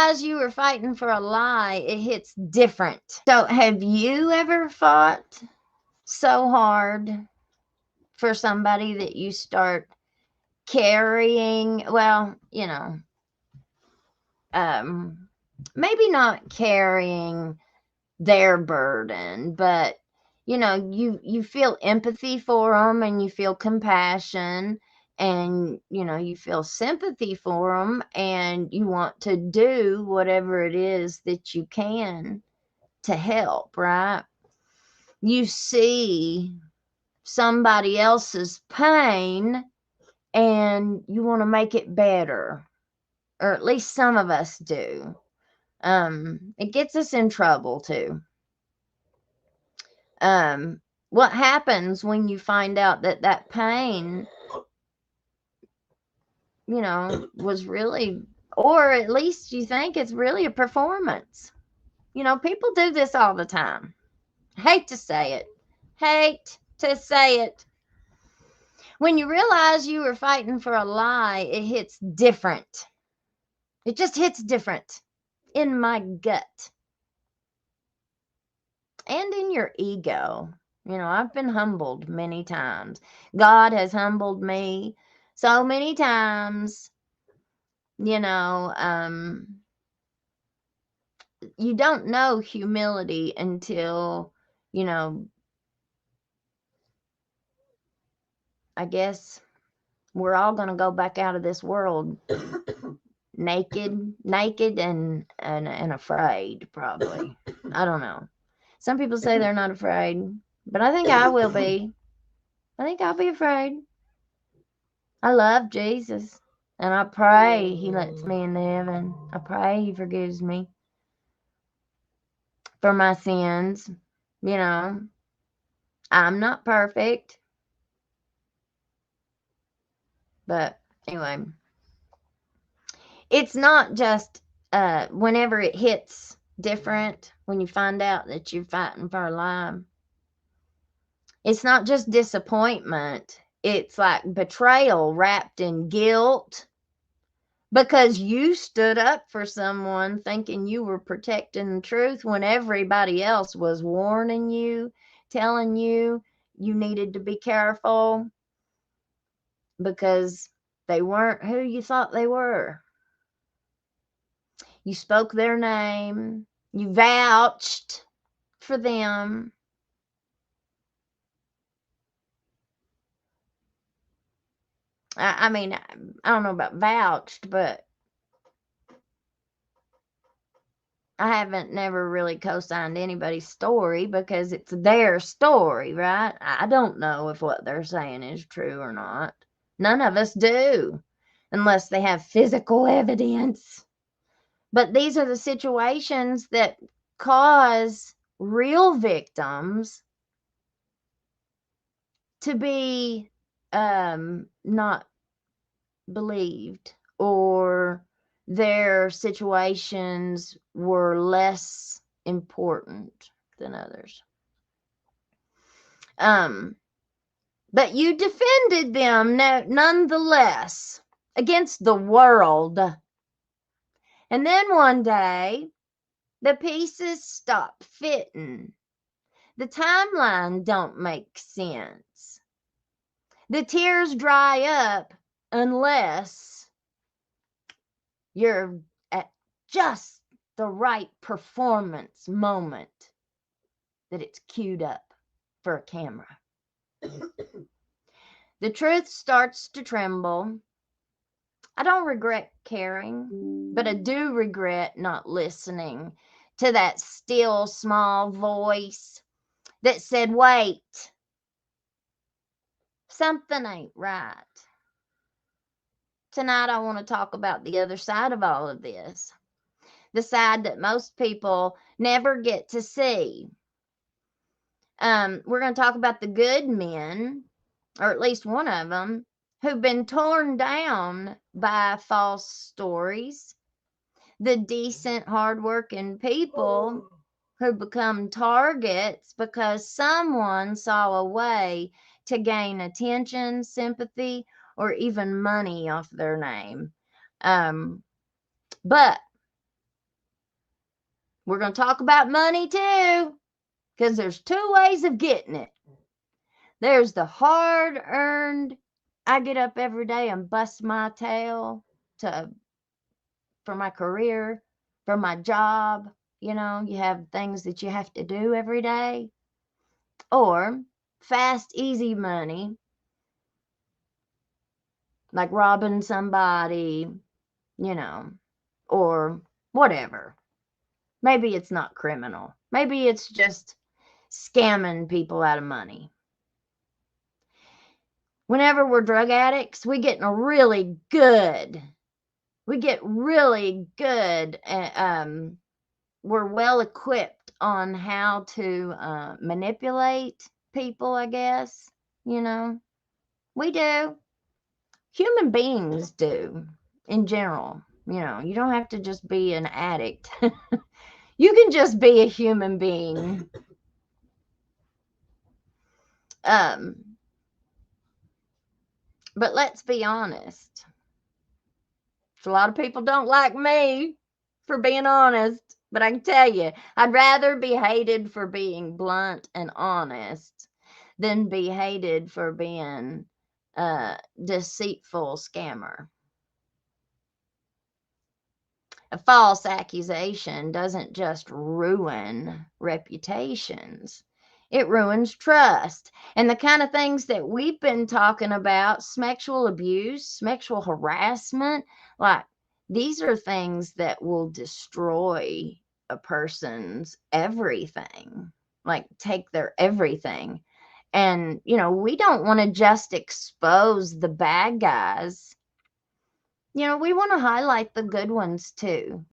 realize you were fighting for a lie, it hits different. So, have you ever fought so hard for somebody that you start carrying, well, maybe not carrying their burden, but you feel empathy for them, and you feel compassion, and you feel sympathy for them, and you want to do whatever it is that you can to help, right? You see somebody else's pain and you want to make it better, or at least some of us do. It gets us in trouble too. What happens when you find out that pain, was really, or at least you think it's really a performance? People do this all the time. Hate to say it. Hate to say it. When you realize you were fighting for a lie, it hits different. It just hits different in my gut and in your ego. I've been humbled many times. God has humbled me so many times. You don't know humility until, I guess we're all going to go back out of this world naked and afraid, probably. I don't know. Some people say they're not afraid, but I think I will be. I think I'll be afraid. I love Jesus, and I pray he lets me into heaven. I pray he forgives me for my sins. I'm not perfect, but anyway, it's not just whenever it hits different, when you find out that you're fighting for a lie. It's not just disappointment. It's like betrayal wrapped in guilt, because you stood up for someone thinking you were protecting the truth when everybody else was warning you, telling you you needed to be careful because they weren't who you thought they were. You spoke their name. You vouched for them. I mean, I don't know about vouched, but I haven't never really co-signed anybody's story because it's their story, right? I don't know if what they're saying is true or not. None of us do, unless they have physical evidence. But these are the situations that cause real victims to be not believed, or their situations were less important than others. But you defended them nonetheless against the world. And then one day, the pieces stop fitting. The timeline don't make sense. The tears dry up unless you're at just the right performance moment that it's queued up for a camera. The truth starts to tremble. I don't regret caring, but I do regret not listening to that still small voice that said, wait, something ain't right. Tonight, I want to talk about the other side of all of this, the side that most people never get to see. We're going to talk about the good men, or at least one of them, who've been torn down by false stories, the decent, hardworking people who become targets because someone saw a way to gain attention, sympathy, or even money off their name. But We're going to talk about money too, because there's two ways of getting it. There's the hard earned, I get up every day and bust my tail for my career, for my job. You know, you have things that you have to do every day. Or fast, easy money, like robbing somebody, you know, or whatever. Maybe it's not criminal. Maybe it's just scamming people out of money. Whenever we're drug addicts, we get really good. We get really good. We're well equipped on how to manipulate people, I guess. You know, we do. Human beings do in general. You know, you don't have to just be an addict. You can just be a human being. But let's be honest. A lot of people don't like me for being honest, but I can tell you, I'd rather be hated for being blunt and honest than be hated for being a deceitful scammer. A false accusation doesn't just ruin reputations, it ruins trust. And the kind of things that we've been talking about, sexual abuse, sexual harassment, like these are things that will destroy a person's everything, like take their everything. And, you know, we don't want to just expose the bad guys. You know, we want to highlight the good ones too.